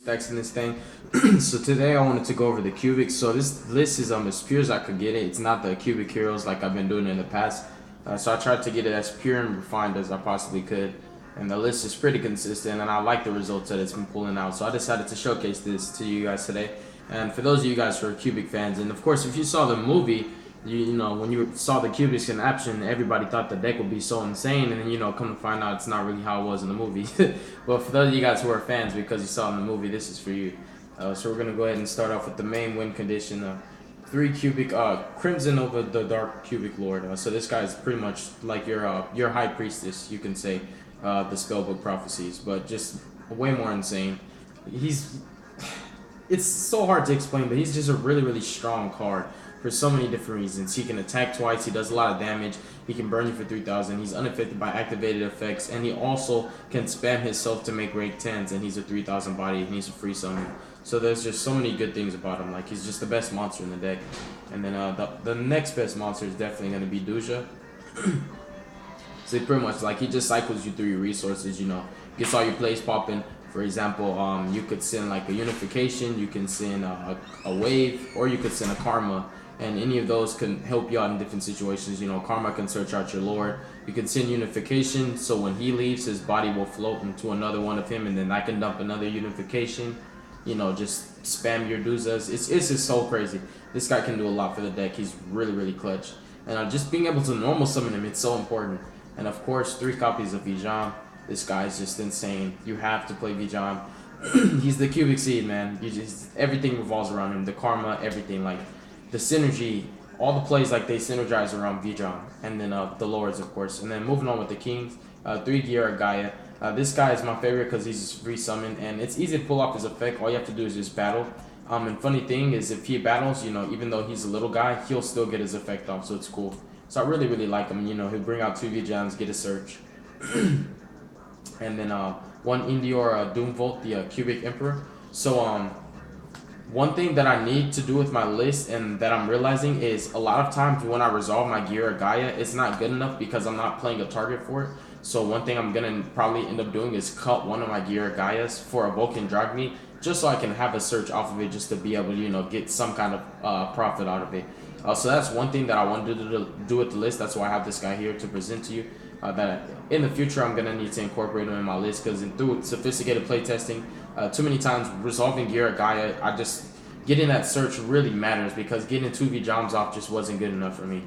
stacks in this thing. So today I wanted to go over the cubics. So this list is as pure as I could get it. It's not the cubic heroes like I've been doing in the past. So I tried to get it as pure and refined as I possibly could. And the list is pretty consistent, and I like the results that it's been pulling out. So I decided to showcase this to you guys today. And for those of you guys who are cubic fans, and of course if you saw the movie, you know, when you saw the cubics in action, everybody thought the deck would be so insane, and then, you know, come to find out it's not really how it was in the movie. But for those of you guys who are fans because you saw it in the movie, this is for you. So we're gonna go ahead and start off with the main win condition. 3 cubic Crimson over the Dark Cubic Lord. So this guy is pretty much like your High Priestess, you can say, the Spellbook Prophecies, but just way more insane. He's it's so hard to explain, but he's just a really strong card for so many different reasons. He can attack twice, he does a lot of damage, he can burn you for 3,000, he's unaffected by activated effects, and he also can spam himself to make rank 10s, and he's a 3,000 body, and he's a free summon. So there's just so many good things about him. Like, he's just the best monster in the deck. And then the next best monster is definitely going to be Yugioh. So pretty much, like, he just cycles you through your resources, you know, gets all your plays popping. For example, you could send like a unification, you can send a wave, or you could send a karma, and any of those can help you out in different situations. You know, karma can search out your lord. You can send unification, so when he leaves, his body will float into another one of him, and then I can dump another unification. You know, just spam your Duzas. It's just so crazy. This guy can do a lot for the deck. He's really clutch, and just being able to normal summon him, it's so important. And of course, 3 copies of Yugioh. This guy's just insane. You have to play Yugioh. He's the cubic seed, man. You just, everything revolves around him. The karma, everything, like the synergy, all the plays, like they synergize around Yugioh. And then the lords, of course. And then moving on with the kings, 3 Yugioh Gaia. This guy is my favorite because he's free summon, and it's easy to pull off his effect. All you have to do is just battle. And funny thing is, if he battles, you know, even though he's a little guy, he'll still get his effect off, so it's cool. So I really like him. You know, he'll bring out 2 Yugiohs, get a search. And then 1 Indior Doomvolt, the Cubic Emperor. So one thing that I need to do with my list, and that I'm realizing, is a lot of times when I resolve my Yugioh Gaia, it's not good enough because I'm not playing a target for it. So one thing I'm gonna probably end up doing is cut one of my Yugioh Gaias for a Vulcan Dragme, just so I can have a search off of it, just to be able to, you know, get some kind of profit out of it. So that's one thing that I want to do with the list. That's why I have this guy here to present to you. That in the future I'm gonna need to incorporate him in my list, because through sophisticated playtesting, too many times resolving Yugioh Gaia, I just getting that search really matters, because getting 2 Vjoms off just wasn't good enough for me.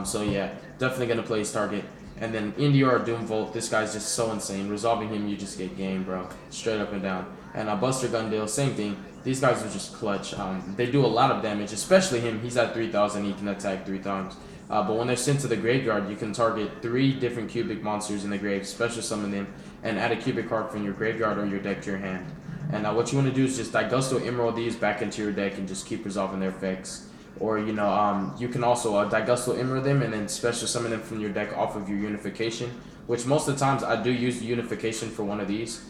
So yeah, definitely gonna play his target. And then Indior Doomvolt, this guy's just so insane. Resolving him, you just get game, bro, straight up and down. And Buster Gundale, same thing. These guys are just clutch. They do a lot of damage, especially him. He's at 3,000. He can attack 3 times. But when they're sent to the graveyard, you can target 3 different cubic monsters in the grave, special summon them, and add a cubic card from your graveyard or your deck to your hand. And what you want to do is just Daigusto Emerald these back into your deck and just keep resolving their effects. Or, you know, you can also Daigusto Emerald them and then special summon them from your deck off of your unification, which most of the times I do use the unification for one of these.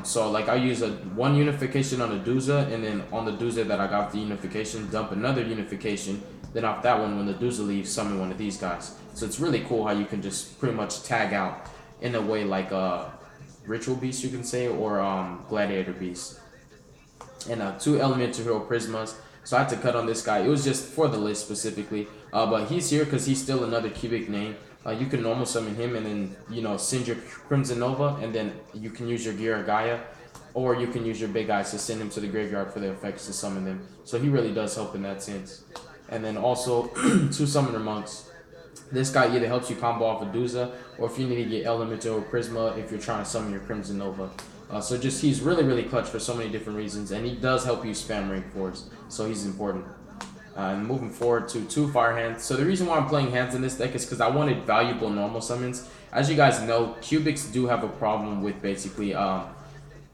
So like I use 1 unification on a Duza, and then on the Duza that I got the unification, dump another unification. Then off that one, when the Duza leaves, summon one of these guys. So it's really cool how you can just pretty much tag out in a way like Ritual Beast, you can say, or Gladiator Beast. And 2 Elemental Hero Prismas. So I had to cut on this guy. It was just for the list specifically. But he's here because he's still another cubic name. You can normal summon him and then, you know, send your Crimson Nova, and then you can use your Yugioh Gaia, or you can use your big guys to send him to the graveyard for the effects to summon them. So he really does help in that sense. And then also 2 Summoner Monks. This guy either helps you combo off a Duza, or if you need to get Elemental or Prisma if you're trying to summon your Crimson Nova. So just he's really clutch for so many different reasons, and he does help you spam rank 4s, so he's important. And moving forward to 2 Fire Hands. So the reason why I'm playing hands in this deck is because I wanted valuable normal summons. As you guys know, cubics do have a problem with basically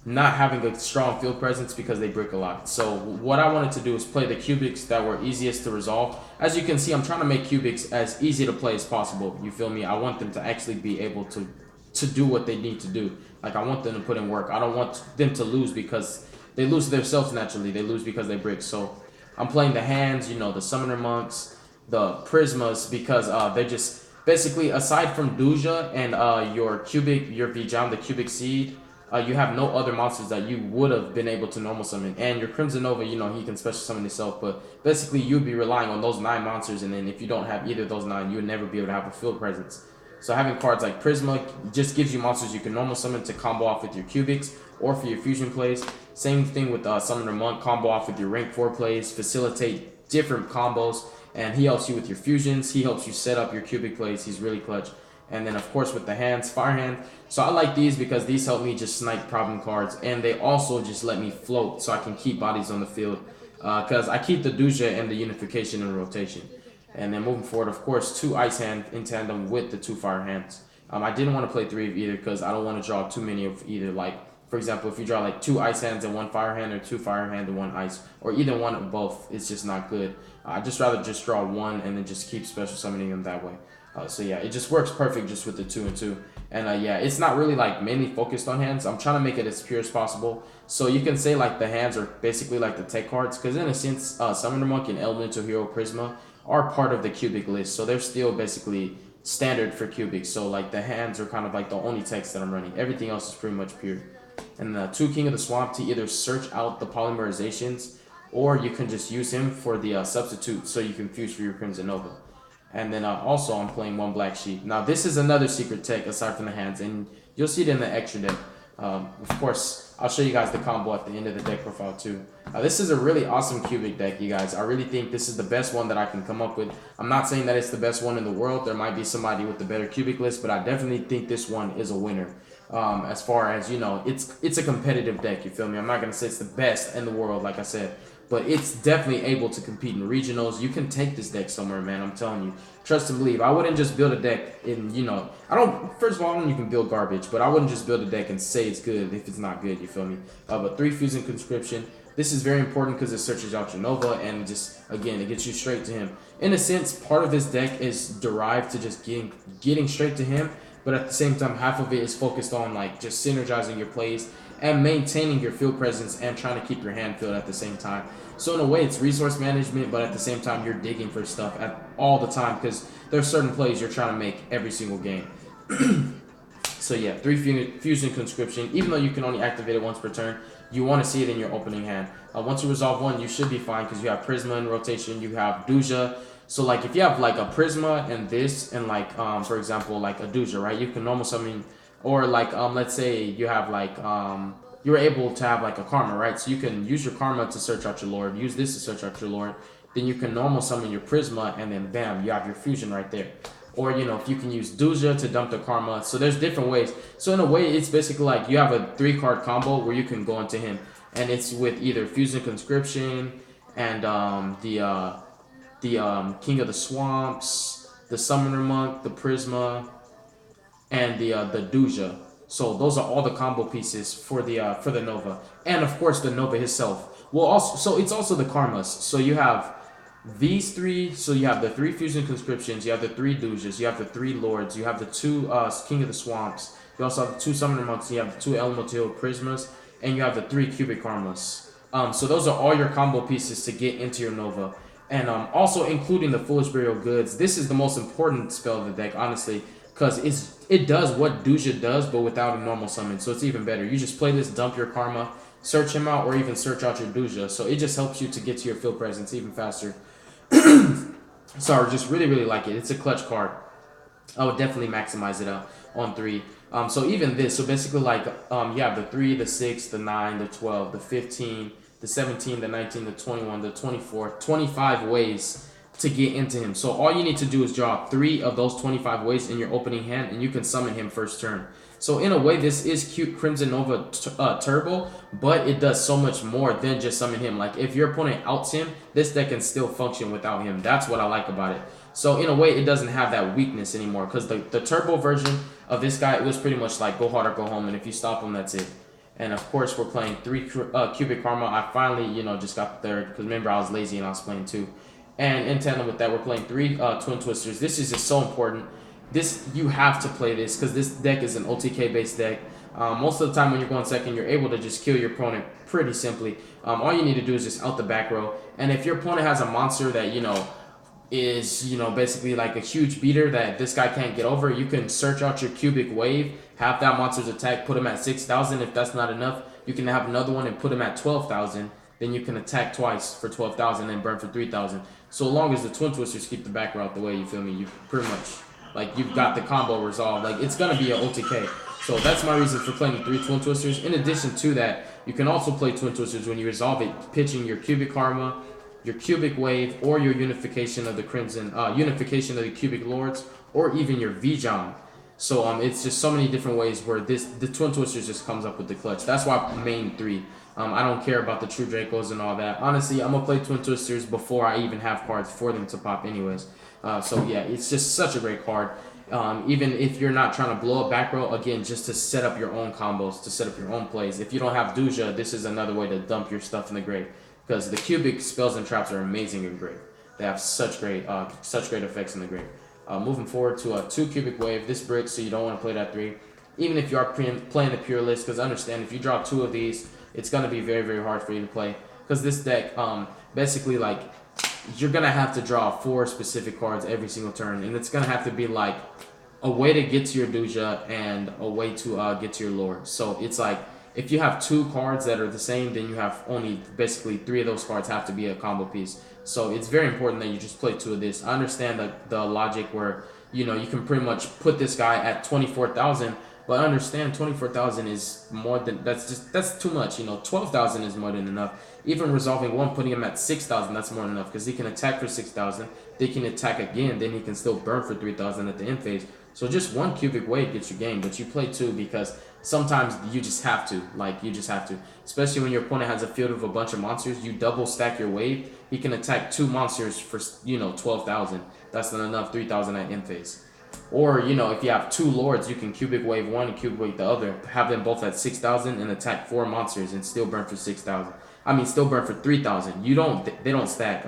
not having a strong field presence because they brick a lot. So what I wanted to do is play the cubics that were easiest to resolve. As you can see, I'm trying to make cubics as easy to play as possible. You feel me? I want them to actually be able to do what they need to do. Like, I want them to put in work. I don't want them to lose because they lose themselves naturally. They lose because they brick. So I'm playing the hands, you know, the Summoner Monks, the Prismas, because they're just basically, aside from Yugioh and your Vjohm, the Cubic Seed, you have no other monsters that you would have been able to normal summon. And your Crimson Nova, you know, he can special summon himself, but basically you'd be relying on those 9 monsters, and then if you don't have either of those 9, you would never be able to have a field presence. So having cards like Prisma just gives you monsters you can normal summon to combo off with your cubics or for your fusion plays. Same thing with Summoner Monk, combo off with your rank 4 plays, facilitate different combos, and he helps you with your fusions. He helps you set up your cubic plays. He's really clutch. And then of course with the hands, Fire Hand. So I like these because these help me just snipe problem cards, and they also just let me float so I can keep bodies on the field. Because I keep the Duja and the Unification in rotation. And then moving forward, of course, 2 Ice Hand in tandem with the 2 Fire Hands. I didn't want to play 3 of either because I don't want to draw too many of either. Like, for example, if you draw like 2 Ice Hands and 1 Fire Hand, or 2 Fire Hand and 1 Ice, or either one of both, it's just not good. I'd just rather just draw 1 and then just keep special summoning them that way. So yeah, it just works perfect just with the 2 and 2. And yeah, it's not really like mainly focused on hands. I'm trying to make it as pure as possible. So you can say like the hands are basically like the tech cards, because in a sense, Summoner Monk and Elemental Hero Prisma are part of the cubic list. So they're still basically standard for cubics. So like the hands are kind of like the only text that I'm running. Everything else is pretty much pure. And the 2 King of the Swamp to either search out the polymerizations, or you can just use him for the substitute so you can fuse for your Crimson Nova. And then also I'm playing 1 Black Sheep. Now this is another secret tech aside from the hands, and you'll see it in the extra deck. Of course, I'll show you guys the combo at the end of the deck profile too. This is a really awesome cubic deck, you guys. I really think this is the best one that I can come up with. I'm not saying that it's the best one in the world. There might be somebody with the better cubic list, but I definitely think this one is a winner. As far as, you know, it's a competitive deck, you feel me? I'm not going to say it's the best in the world, like I said, but it's definitely able to compete in regionals. You can take this deck somewhere, man. I'm telling you. Trust and believe. I wouldn't just build a deck in, you know, first of all, I don't think you can build garbage, but I wouldn't just build a deck and say it's good if it's not good, you feel me? But 3 Fusing Conscription. This is very important because it searches out your Nova, and just, again, it gets you straight to him. In a sense, part of this deck is derived to just getting straight to him, but at the same time, half of it is focused on like just synergizing your plays and maintaining your field presence and trying to keep your hand filled at the same time. So in a way, it's resource management, but at the same time, you're digging for stuff all the time, because there's certain plays you're trying to make every single game. So yeah, 3 Fusion Conscription. Even though you can only activate it once per turn, you want to see it in your opening hand. Once you resolve 1, you should be fine because you have Prisma in rotation, you have Duja. So like if you have like a Prisma and this, and like for example like a Duja, right? You can normal summon, or like let's say you have like you're able to have like a Karma, right? So you can use your Karma to search out your Lord, use this to search out your Lord. Then you can normal summon your Prisma, and then bam, you have your fusion right there. Or, you know, if you can use Duja to dump the Karma. So there's different ways. So in a way, it's basically like you have a 3-card combo where you can go into him. And it's with either Fusion Conscription and the King of the Swamps, the Summoner Monk, the Prisma, and the Duja. So those are all the combo pieces for the Nova. And of course the Nova itself. Well, also, so it's also the Karmas. So you have these 3, so you have the 3 Fusion Conscriptions, you have the 3 Dujas, you have the 3 Lords, you have the 2 King of the Swamps, you also have the 2 Summoner Monks, you have the 2 Elemental Prismas, and you have the 3 Cubic Karmas. So those are all your combo pieces to get into your Nova. And also including the Foolish Burial Goods. This is the most important spell of the deck, honestly, because it does what Duja does, but without a normal summon, so it's even better. You just play this, dump your Karma, search him out, or even search out your Duja. So it just helps you to get to your field presence even faster. So I just really like it. It's a clutch card. I would definitely maximize it out on 3. So even this, so basically like you have the 3, the 6, the 9, the 12, the 15, the 17, the 19, the 21, the 24, 25 ways to get into him. So all you need to do is draw 3 of those 25 ways in your opening hand, and you can summon him first turn. So in a way, this is cute Crimson Nova Turbo, but it does so much more than just summon him. Like if your opponent outs him, this deck can still function without him. That's what I like about it. So in a way, it doesn't have that weakness anymore, because the Turbo version of this guy, it was pretty much like go hard or go home, and if you stop him, that's it. And of course, we're playing 3 Cubic Karma. I finally, you know, just got the 3rd, because remember I was lazy and I was playing 2. And in tandem with that, we're playing 3 Twin Twisters. This is just so important. You have to play this, because this deck is an OTK based deck. Most of the time when you're going second, you're able to just kill your opponent pretty simply. All you need to do is just out the back row. And if your opponent has a monster that, you know, is, you know, basically like a huge beater that this guy can't get over. You can search out your cubic wave, have that monster's attack, put him at 6,000. If that's not enough, you can have another one and put him at 12,000. Then you can attack twice for 12,000 and burn for 3,000. So long as the Twin Twisters keep the back row out the way, you feel me? You pretty much, like, you've got the combo resolved. Like, it's going to be an OTK. So that's my reason for playing 3 Twin Twisters. In addition to that, you can also play Twin Twisters when you resolve it, pitching your cubic karma, your cubic wave, or your unification of the crimson, unification of the cubic lords, or even your Vijong. So it's just so many different ways where the Twin Twisters just comes up with the clutch. That's why I main 3. I don't care about the True Dracos and all that. Honestly, I'm gonna play Twin Twisters before I even have cards for them to pop anyways. So yeah, it's just such a great card. Even if you're not trying to blow up back row, again, just to set up your own combos, to set up your own plays. If you don't have Yugioh, this is another way to dump your stuff in the grave. Because the cubic spells and traps are amazing in grave. They have such great effects in the grave. Moving forward to a 2 cubic wave, this bricks, so you don't want to play that 3. Even if you are playing the pure list, because understand, if you draw 2 of these, it's going to be very, very hard for you to play. Because this deck, basically, like, you're going to have to draw 4 specific cards every single turn. And it's going to have to be, like, a way to get to your Yugioh and a way to get to your lore. So it's like, if you have 2 cards that are the same, then you have only basically 3 of those cards have to be a combo piece. So it's very important that you just play 2 of this. I understand the logic where, you know, you can pretty much put this guy at 24,000, but understand 24,000 is more than, that's too much. You know, 12,000 is more than enough. Even resolving 1, putting him at 6,000, that's more than enough, because he can attack for 6,000. They can attack again, then he can still burn for 3,000 at the end phase. So just 1 cubic wave gets you game, but you play 2 because sometimes you just have to. Like, you just have to. Especially when your opponent has a field of a bunch of monsters, you double stack your wave. He can attack 2 monsters for, you know, 12,000. That's not enough, 3,000 at end phase. Or, you know, if you have 2 lords, you can cubic wave 1 and cubic wave the other. Have them both at 6,000 and attack 4 monsters and still burn for 6,000. I mean, still burn for 3,000. They don't stack.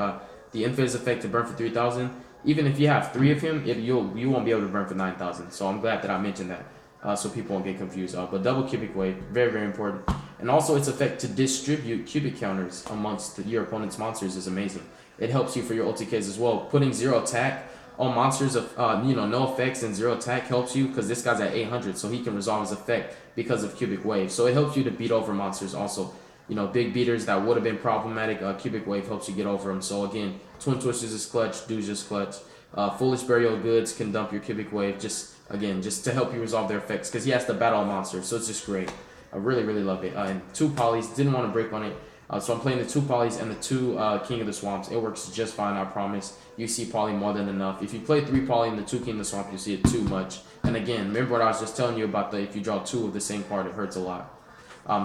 The end phase effect to burn for 3,000. Even if you have 3 of him, you won't be able to burn for 9,000. So I'm glad that I mentioned that, so people won't get confused. But double cubic wave, very, very important. And also its effect to distribute cubic counters amongst your opponent's monsters is amazing. It helps you for your OTKs as well. Putting 0 attack on monsters of you know, no effects and 0 attack helps you because this guy's at 800, so he can resolve his effect because of cubic wave. So it helps you to beat over monsters also. You know, big beaters that would have been problematic, cubic wave helps you get over them. So again, Twin Twisters is clutch, Yugioh's clutch. Foolish Burial Goods can dump your cubic wave just to help you resolve their effects, because he has to battle a monster. So it's just great. I really, really love it. And 2 polys, didn't want to break on it. So I'm playing the 2 polys and the 2 King of the Swamps. It works just fine, I promise. You see poly more than enough. If you play 3 poly and the 2 King of the Swamp, you see it too much. And again, remember what I was just telling you about if you draw 2 of the same card, it hurts a lot.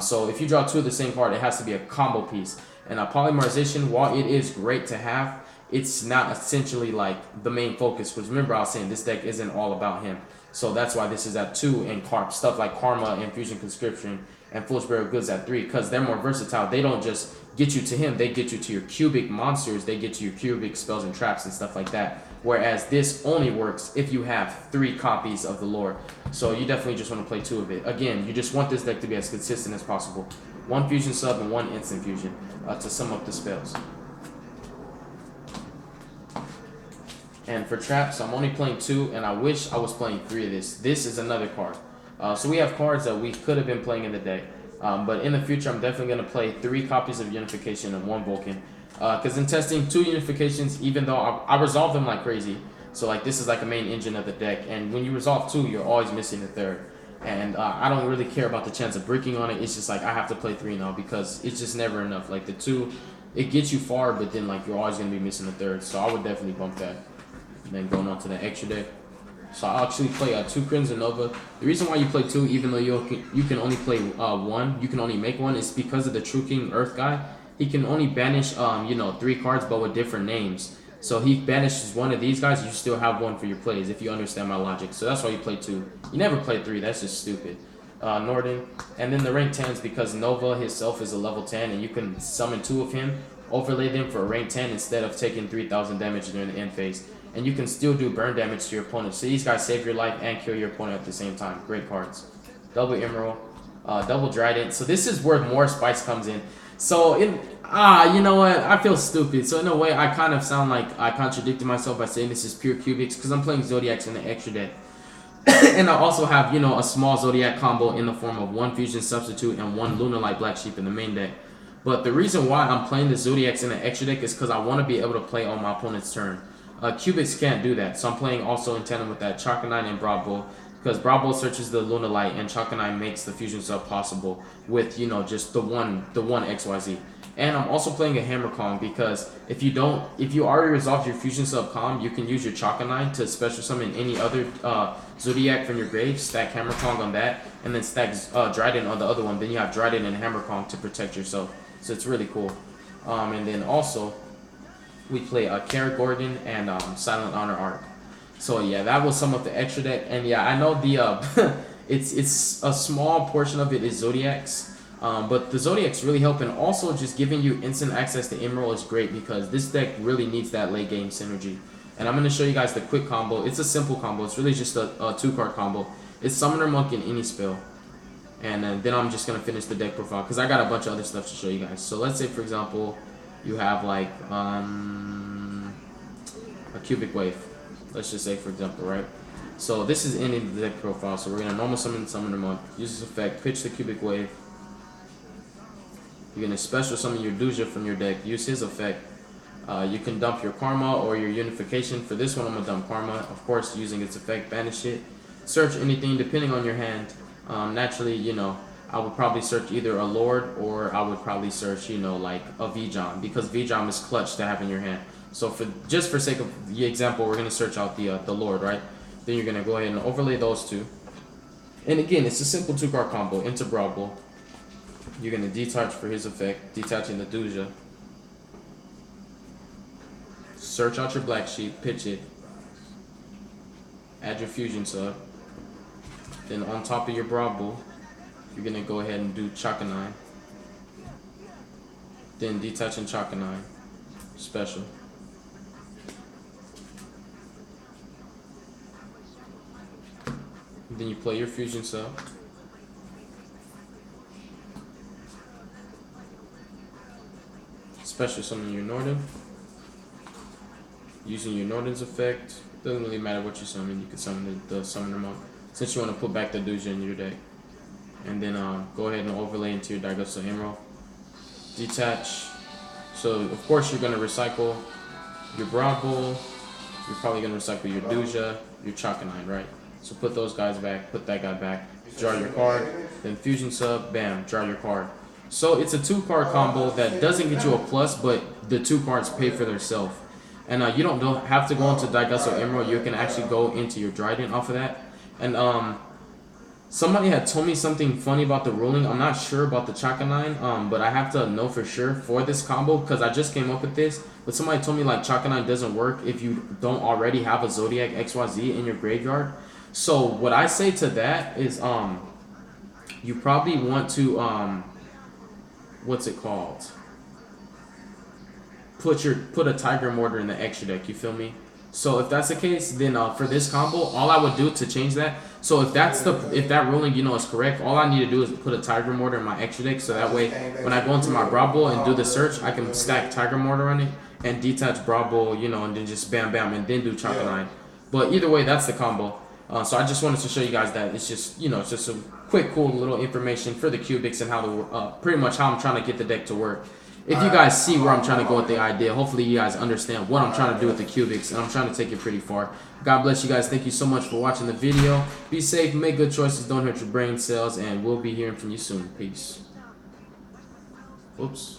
So if you draw 2 of the same card, it has to be a combo piece. And a polymerization, while it is great to have, it's not essentially like the main focus. Because remember, I was saying this deck isn't all about him. So that's why this is at 2, and stuff like Karma and Fusion Conscription and Foolish Burial Goods at 3, because they're more versatile. They don't just get you to him, they get you to your cubic monsters, they get you your cubic spells and traps and stuff like that. Whereas this only works if you have 3 copies of the lore. So you definitely just want to play 2 of it. Again, you just want this deck to be as consistent as possible. 1 fusion sub and 1 instant fusion to sum up the spells. And for traps, I'm only playing 2, and I wish I was playing 3 of this. This is another card. So we have cards that we could have been playing in the deck. But in the future, I'm definitely going to play 3 copies of Unification and 1 Vulcan. Because in testing 2 Unifications, even though I resolve them like crazy. So like this is like a main engine of the deck. And when you resolve 2, you're always missing the 3rd. And I don't really care about the chance of bricking on it. It's just like I have to play 3 now because it's just never enough. Like the 2, it gets you far, but then like you're always going to be missing the 3rd. So I would definitely bump that. And then going on to the extra deck. So I'll actually play 2 Crimson Nova. The reason why you play 2, even though you can only play 1, you can only make 1, is because of the True King Earth guy. He can only banish, you know, 3 cards, but with different names. So he banishes 1 of these guys, you still have 1 for your plays, if you understand my logic. So that's why you play 2. You never play 3, that's just stupid. Norden. And then the rank 10s, because Nova himself is a level 10, and you can summon 2 of him, overlay them for a rank 10 instead of taking 3,000 damage during the end phase. And you can still do burn damage to your opponent. So these guys save your life and kill your opponent at the same time. Great cards. Double Emerald. Double Trident. So this is where more spice comes in. So you know what? I feel stupid. So in a way, I kind of sound like I contradicted myself by saying this is pure cubics because I'm playing Zodiacs in the extra deck. And I also have, you know, a small Zodiac combo in the form of one Fusion Substitute and one Lunar Light Black Sheep in the main deck. But the reason why I'm playing the Zodiacs in the extra deck is because I want to be able to play on my opponent's turn. Cubics can't do that, so I'm playing also in tandem with that Chakanine and Bravo, because Bravo searches the Lunar Light and Chakanine makes the Fusion Sub possible with, you know, just the one XYZ. And I'm also playing a Hammer Kong because if you already resolved your Fusion Sub Com, you can use your Chakanine to special summon any other Zodiac from your grave, stack Hammer Kong on that, and then stack Dryden on the other one. Then you have Dryden and Hammer Kong to protect yourself. So it's really cool. And then also, we play Carrot Gorgon and Silent Honor Arc. So yeah, that was some of the extra deck. And yeah, I know the it's a small portion of it is Zodiacs. But the Zodiacs really help, and also just giving you instant access to Emerald is great because this deck really needs that late game synergy. And I'm going to show you guys the quick combo. It's a simple combo. It's really just a 2-card combo. It's Summoner Monk in any spell. And then I'm just going to finish the deck profile because I got a bunch of other stuff to show you guys. So let's say, for example, you have like a Cubic Wave. Let's just say, for example, right? So this is in the deck profile. So we're going to normal summon Summoner Monk. Use this effect. Pitch the Cubic Wave. You're going to special summon your Yugioh from your deck. Use his effect. You can dump your Karma or your Unification. For this one, I'm going to dump Karma. Of course, using its effect, banish it. Search anything depending on your hand. Naturally, you know, I would probably search either a Lord or I would probably search, you know, like a Vijam because Vijam is clutch to have in your hand. So for sake of the example, we're going to search out the Lord, right? Then you're going to go ahead and overlay those two. And again, it's a simple 2-card combo into Bravo. You're going to detach for his effect, detaching the Yugioh. Search out your Black Sheep, pitch it. Add your Fusion Sub. Then on top of your Bravo, you're going to go ahead and do Chakanine. Then detaching Chakanine. Special. Then you play your Fusion Sub. Special summon your Norden. Using your Norden's effect. Doesn't really matter what you summon. You can summon the Summoner Monk. Since you want to put back the Yugioh in your deck. And then go ahead and overlay into your Daigosu Emerald. Detach. So of course you're going to recycle your Bravo. You're probably going to recycle your Yugioh, your Chakanine, right? So put those guys back, put that guy back, draw your card, then Fusion Sub, bam, draw your card. So it's a 2-card combo that doesn't get you a plus, but the 2 cards pay for themselves. And you don't have to go into Daigosu Emerald. You can actually go into your Dryden off of that. And somebody had told me something funny about the ruling. I'm not sure about the Chakanine, but I have to know for sure for this combo because I just came up with this. But somebody told me like Chakanine doesn't work if you don't already have a Zodiac XYZ in your graveyard. So what I say to that is you probably want to what's it called? Put a Tiger Mortar in the extra deck, you feel me? So if that's the case, then for this combo, all I would do to change that, so if that ruling, you know, is correct, all I need to do is put a Tiger Mortar in my extra deck, so that way when I go into my Bravo and do the search, I can stack Tiger Mortar on it and detach Bravo, you know, and then just bam bam and then do Chakanine. But either way, that's the combo. So I just wanted to show you guys that it's just, you know, it's just some quick, cool little information for the cubics and how to pretty much how I'm trying to get the deck to work. If you guys see where I'm trying to go with the idea, hopefully you guys understand what I'm trying to do with the cubics, and I'm trying to take it pretty far. God bless you guys. Thank you so much for watching the video. Be safe, make good choices, don't hurt your brain cells, and we'll be hearing from you soon. Peace. Oops.